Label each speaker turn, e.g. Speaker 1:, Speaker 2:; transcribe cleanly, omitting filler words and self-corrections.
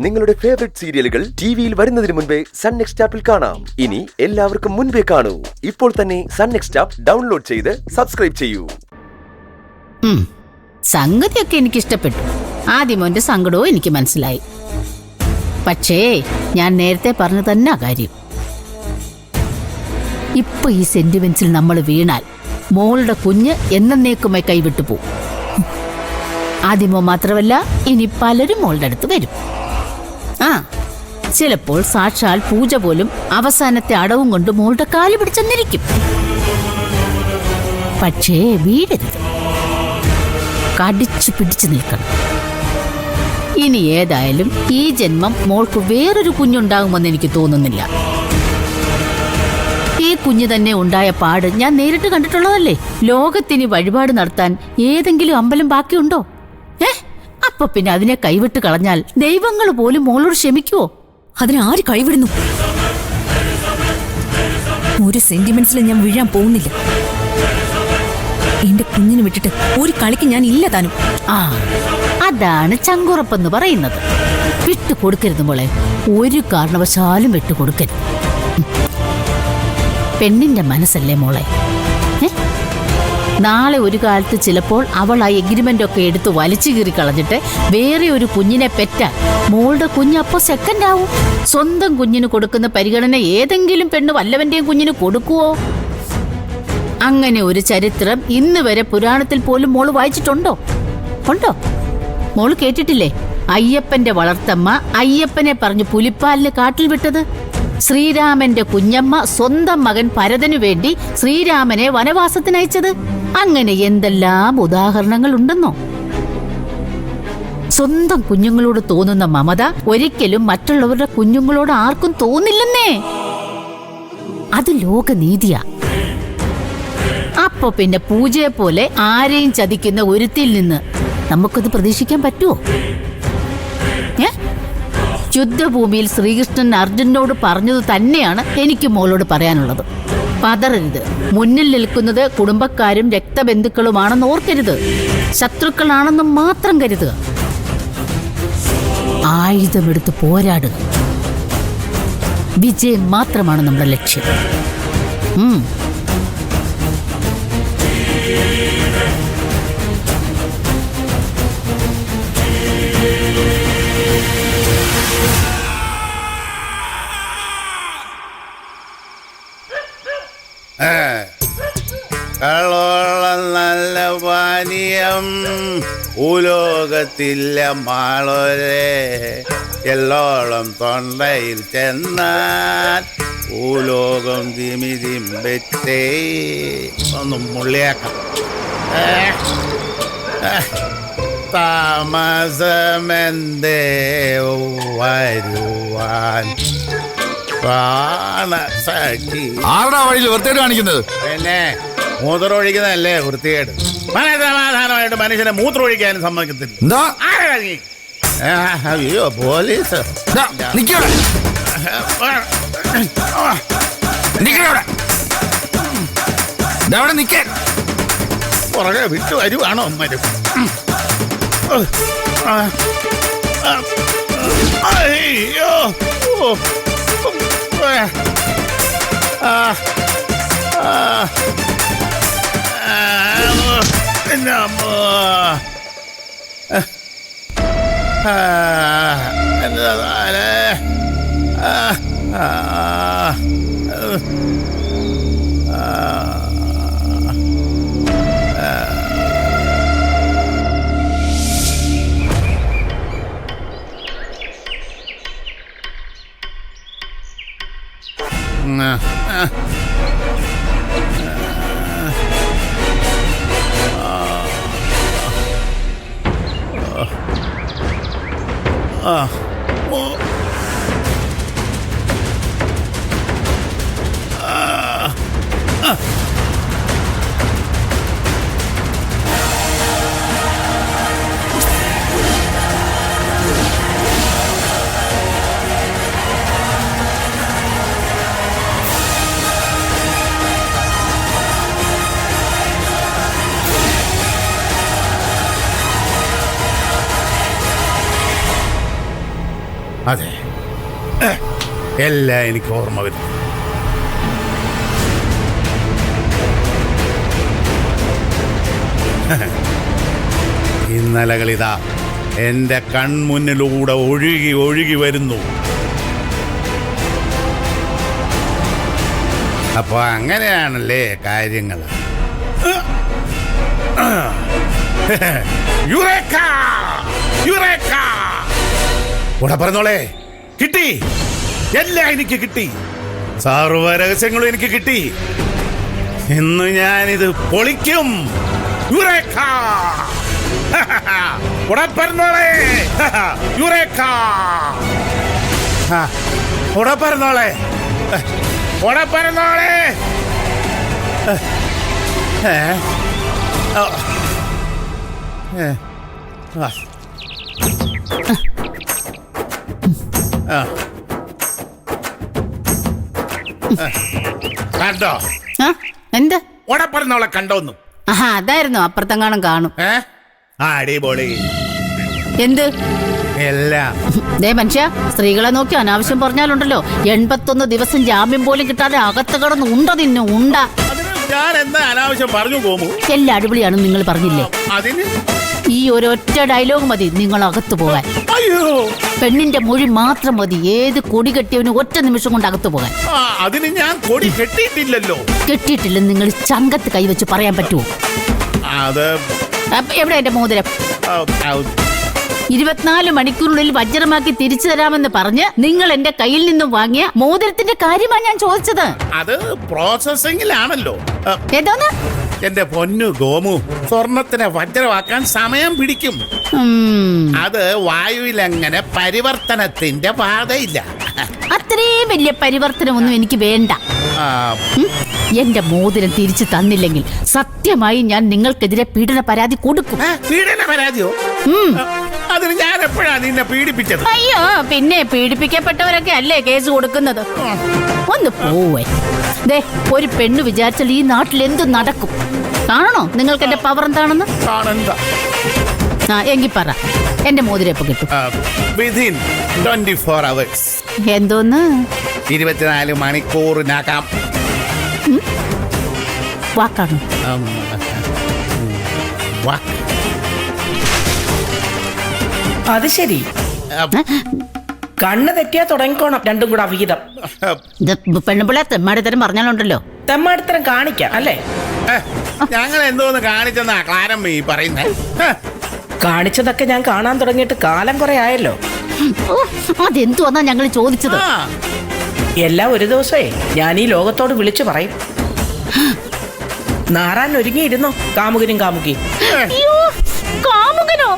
Speaker 1: നിങ്ങളുടെ ഫേവറേറ്റ് സീരിയലുകൾ ടിവിയിൽ വരുന്നതിന് മുൻപേ സൺ നെക്സ്റ്റ് ആപ്പിൽ കാണാം. ഇനി എല്ലാവർക്കും മുൻപേ കാണൂ. ഇപ്പോൾ തന്നെ സൺ നെക്സ്റ്റ് ആപ്പ് ഡൗൺലോഡ് ചെയ്ത് സബ്സ്ക്രൈബ് ചെയ്യൂ.
Speaker 2: സംഗതിയൊക്കെ എനിക്ക് ഇഷ്ടപ്പെട്ടു. ആദ്യം മോന്റെ സങ്കടവും എനിക്ക് മനസ്സിലായി. പക്ഷേ ഞാൻ നേരത്തെ പറഞ്ഞു തന്നെ കാര്യം. ഇപ്പൊ ഈ സെന്റിമെന്റ്സിൽ നമ്മൾ വീണാൽ മോളുടെ കുഞ്ഞ് എന്നേക്കുമായി കൈവിട്ടു പോവും. ആദ്യമോ മാത്രമല്ല, ഇനി പലരും മോളുടെ അടുത്ത് വരും. ചിലപ്പോൾ സാക്ഷാൽ പൂജ പോലും അവസാനത്തെ അടവും കൊണ്ട് മോളുടെ കാല് പിടിച്ചെന്നിരിക്കും. പക്ഷേ വീഴരുത്, കടിച്ചു പിടിച്ചു നിൽക്കണം. ഇനി ഏതായാലും ഈ ജന്മം മോൾക്ക് വേറൊരു കുഞ്ഞുണ്ടാകുമെന്ന് എനിക്ക് തോന്നുന്നില്ല. ഈ കുഞ്ഞ് തന്നെ ഉണ്ടായ പാട് ഞാൻ നേരിട്ട് കണ്ടിട്ടുള്ളതല്ലേ. ലോകത്തിന് വഴിപാട് നടത്താൻ ഏതെങ്കിലും അമ്പലം ബാക്കിയുണ്ടോ? അപ്പൊ പിന്നെ അതിനെ കൈവിട്ട് കളഞ്ഞാൽ ദൈവങ്ങൾ പോലും മോളോട് ക്ഷമിക്കുവോ?
Speaker 3: അതിനെ ആര് കൈവിടുന്നു? ഒരു സെന്റിമെന്റ്സിൽ ഞാൻ വീഴാൻ പോകുന്നില്ല. എന്റെ കുഞ്ഞിനെ വിട്ടിട്ട് ഒരു കളിക്ക് ഞാൻ ഇല്ല താനും.
Speaker 2: അതാണ് ചങ്കുറപ്പെന്ന് പറയുന്നത്. വിട്ടുകൊടുക്കരുത് മോളെ, ഒരു കാരണവശാലും വിട്ടുകൊടുക്കരുത്. പെണ്ണിന്റെ മനസ്സല്ലേ മോളെ. നാളെ ഒരു കാലത്ത് ചിലപ്പോൾ അവൾ ആ എഗ്രിമെന്റ് ഒക്കെ എടുത്ത് വലിച്ചു കീറി കളഞ്ഞിട്ട് വേറെ ഒരു കുഞ്ഞിനെ പെറ്റാൽ മോളുടെ കുഞ്ഞ് അപ്പോൾ സെക്കൻഡ് ആവും. സ്വന്തം കുഞ്ഞിന് കൊടുക്കുന്ന പരിഗണന ഏതെങ്കിലും പെണ്ണ് വല്ലവന്റെയും കുഞ്ഞിന് കൊടുക്കുവോ? അങ്ങനെ ഒരു ചരിത്രം ഇന്ന് വരെ പുരാണത്തിൽ പോലും മോള് വായിച്ചിട്ടുണ്ടോ? ഉണ്ടോ? മോള് കേട്ടിട്ടില്ലേ അയ്യപ്പന്റെ വളർത്തമ്മ അയ്യപ്പനെ പറഞ്ഞു പുലിപ്പാലിന് കാട്ടിൽ വിട്ടത്? ശ്രീരാമന്റെ കുഞ്ഞമ്മ സ്വന്തം മകൻ ഭരതനു വേണ്ടി ശ്രീരാമനെ വനവാസത്തിനയച്ചത്? അങ്ങനെ എന്തെല്ലാം ഉദാഹരണങ്ങൾ ഉണ്ടെന്നോ? സ്വന്തം കുഞ്ഞുങ്ങളോട് തോന്നുന്ന മമത ഒരിക്കലും മറ്റുള്ളവരുടെ കുഞ്ഞുങ്ങളോട് ആർക്കും തോന്നില്ലെന്നേ. അത് ലോകനീതിയാ. അപ്പൊ പിന്നെ പൂജയെ പോലെ ആരെയും ചതിക്കുന്ന ഒരുത്തിൽ നിന്ന് നമുക്കത് പ്രതീക്ഷിക്കാൻ പറ്റുമോ? യുദ്ധഭൂമിയിൽ ശ്രീകൃഷ്ണൻ അർജുനോട് പറഞ്ഞത് തന്നെയാണ് എനിക്ക് മോളോട് പറയാനുള്ളത്. പതറരുത്. മുന്നിൽ നിൽക്കുന്നത് കുടുംബക്കാരും രക്തബന്ധുക്കളുമാണെന്ന് ഓർക്കരുത്. ശത്രുക്കളാണെന്ന് മാത്രം കരുതുക. ആയുധമെടുത്ത് പോരാടുക. വിജയം മാത്രമാണ് നമ്മുടെ ലക്ഷ്യം.
Speaker 4: കളോളം നല്ല പാനീയം ഭൂലോകത്തില്ല മാളോരെ. എല്ലോളം തൊണ്ടയിൽ ചെന്നാൽ ഭൂലോകം തിമിതിമ്പറ്റേ. ഒന്നും മുള്ളിയാക്കാം. താമസമെന്തേ വരുവാൻ
Speaker 5: ആരുടെ വഴിയിൽ വൃത്തികേട് കാണിക്കുന്നത്?
Speaker 4: പിന്നെ മൂത്രമൊഴിക്കുന്നതല്ലേ വൃത്തികേട്. മനസമാധാനമായിട്ട് മനുഷ്യനെ മൂത്രമൊഴിക്കാനും സമ്മതിക്കത്തില്ല. അയ്യോ പോലീസ് പുറകെ വിട്ടു വരുവാണോ അമ്മരും? അയ്യോ അതെ, എല്ലാം എനിക്ക് ഓർമ്മ വരുന്നു. ഇന്നലകളിതാ എന്റെ കൺമുന്നിലൂടെ ഒഴുകി ഒഴുകി വരുന്നു. അപ്പൊ അങ്ങനെയാണല്ലേ കാര്യങ്ങൾ. യുറേക്ക! യുറേക്ക! ഇവിടെ പറഞ്ഞോളെ, കിട്ടി, എല്ലാം എനിക്ക് കിട്ടി, സർവ രഹസ്യങ്ങളും എനിക്ക് കിട്ടി. ഇന്ന് ഞാനിത് പൊളിക്കും. യുറേക്ക! ഇവിടെ പറഞ്ഞോളെ, യുറേക്ക! ഇവിടെ പറഞ്ഞോളെ, ഇവിടെ പറഞ്ഞോളെ. കണ്ടോ?
Speaker 2: എന്ത്
Speaker 4: ഉടപ്പറന്നോളെ കണ്ടോന്നു?
Speaker 2: ആഹാ, അതായിരുന്നു. അപ്പുറത്തെങ്ങാനും കാണും.
Speaker 4: അടിപൊളി.
Speaker 2: എന്ത്
Speaker 4: എല്ലാം.
Speaker 2: ദേ മനുഷ്യ, സ്ത്രീകളെ നോക്കി അനാവശ്യം പറഞ്ഞാലുണ്ടല്ലോ, 81 ദിവസം ജാമ്യം പോലും കിട്ടാതെ അകത്ത് കിടന്ന് ഉണ്ട തിന്നു ഉണ്ട.
Speaker 4: ഞാൻ എന്താ അനാവശ്യം പറഞ്ഞു പോമു?
Speaker 2: എല്ലാം അടിപൊളിയാണെന്ന് നിങ്ങൾ പറഞ്ഞില്ലേ?
Speaker 4: അതിന്
Speaker 2: ഈ ഒരൊറ്റ ഡയലോഗ് മതി നിങ്ങൾ അകത്ത് പോകാൻ.
Speaker 4: അയ്യോ,
Speaker 2: പെണ്ണിന്റെ മൊഴി മാത്രം മതി ഏത് കൊടി കെട്ടിയവന് ഒറ്റ നിമിഷം കൊണ്ട് അകത്ത് പോകാൻ.
Speaker 4: അതിന് ഞാൻ കൊടി കെട്ടിയിട്ടില്ലല്ലോ.
Speaker 2: കെട്ടിയിട്ടില്ലെന്ന് നിങ്ങൾ ചങ്കത്ത് കൈവച്ച് പറയാൻ പറ്റുമോ?
Speaker 4: അത്
Speaker 2: എവിടെ എന്റെ മോതിരം? 24 മണിക്കൂറിനുള്ളിൽ വജ്രമാക്കി തിരിച്ചു തരാമെന്ന് പറഞ്ഞ് നിങ്ങൾ എന്റെ കയ്യിൽ നിന്നും വാങ്ങിയ മോതിരത്തിന്റെ കാര്യമാണ് ഞാൻ ചോദിച്ചത്.
Speaker 4: അത് പ്രോസസിംഗിലാണല്ലോ.
Speaker 2: ഏതോന്ന്?
Speaker 4: എന്റെ പൊന്നു ഗോമു, സ്വർണത്തിനെ വജ്രമാക്കാൻ സമയം പിടിക്കും. അത് വായുവിലങ്ങനെ പരിവർത്തനത്തിന്റെ പാതയില്ല.
Speaker 2: അത്രയും വലിയ പരിവർത്തനമൊന്നും എനിക്ക് വേണ്ട. എന്റെ മോതിരം തിരിച്ചു തന്നില്ലെങ്കിൽ സത്യമായി ഞാൻ നിങ്ങൾക്കെതിരെ പീഡന പരാതി കൊടുക്കും.
Speaker 4: പീഡന പരാതിയോ? അതിന് ഞാൻ എപ്പോഴാ നിന്നെ പീഡിപ്പിച്ചത്?
Speaker 2: അയ്യോ, പിന്നെ പീഡിപ്പിക്കപ്പെട്ടവരൊക്കെ അല്ലേ കേസ് കൊടുക്കുന്നത്. ഒന്ന് പോവേ. ദേ, ഒരു പെണ്ണ് വിചാരിച്ചാൽ ഈ നാട്ടിൽ എന്ത് നടക്കും. കാണണോ നിങ്ങൾക്ക് എന്റെ പവർ എന്താണെന്ന്? എങ്കിൽ പറ, എന്റെ മോതിരം എപ്പോ കിട്ടും?
Speaker 4: Within 24 hours.
Speaker 2: എന്തോന്ന്?
Speaker 4: 24 മണിക്കൂറിനകം.
Speaker 2: വാക്കാണോ?
Speaker 6: അത് ശരി, കണ്ണ് തെറ്റിയാ തുടങ്ങിക്കോണം രണ്ടും കൂടെ അവിഹിതം.
Speaker 2: പെണ്ണുപിള്ളെ തെമ്മാടിത്തരം പറഞ്ഞാലുണ്ടല്ലോ.
Speaker 6: തെമ്മാടിത്തരം കാണിക്കാം അല്ലേ?
Speaker 4: ഞങ്ങൾ എന്തോന്ന് കാണിച്ചെന്നാ ക്ലാരം ഈ പറയുന്നേ?
Speaker 6: കാണിച്ചതൊക്കെ ഞാൻ കാണാൻ തുടങ്ങിയിട്ട് കാലം കുറെ ആയല്ലോ.
Speaker 2: അതെന്തുവന്നാ ഞങ്ങൾ ചോദിച്ചത്?
Speaker 6: എല്ലാം ഒരു ദിവസമേ ഞാൻ ഈ ലോകത്തോട് വിളിച്ചു പറയും. നാറാൻ ഒരുങ്ങിയിരുന്നോ കാമുകനും കാമുകി?
Speaker 2: കാമുകനോ?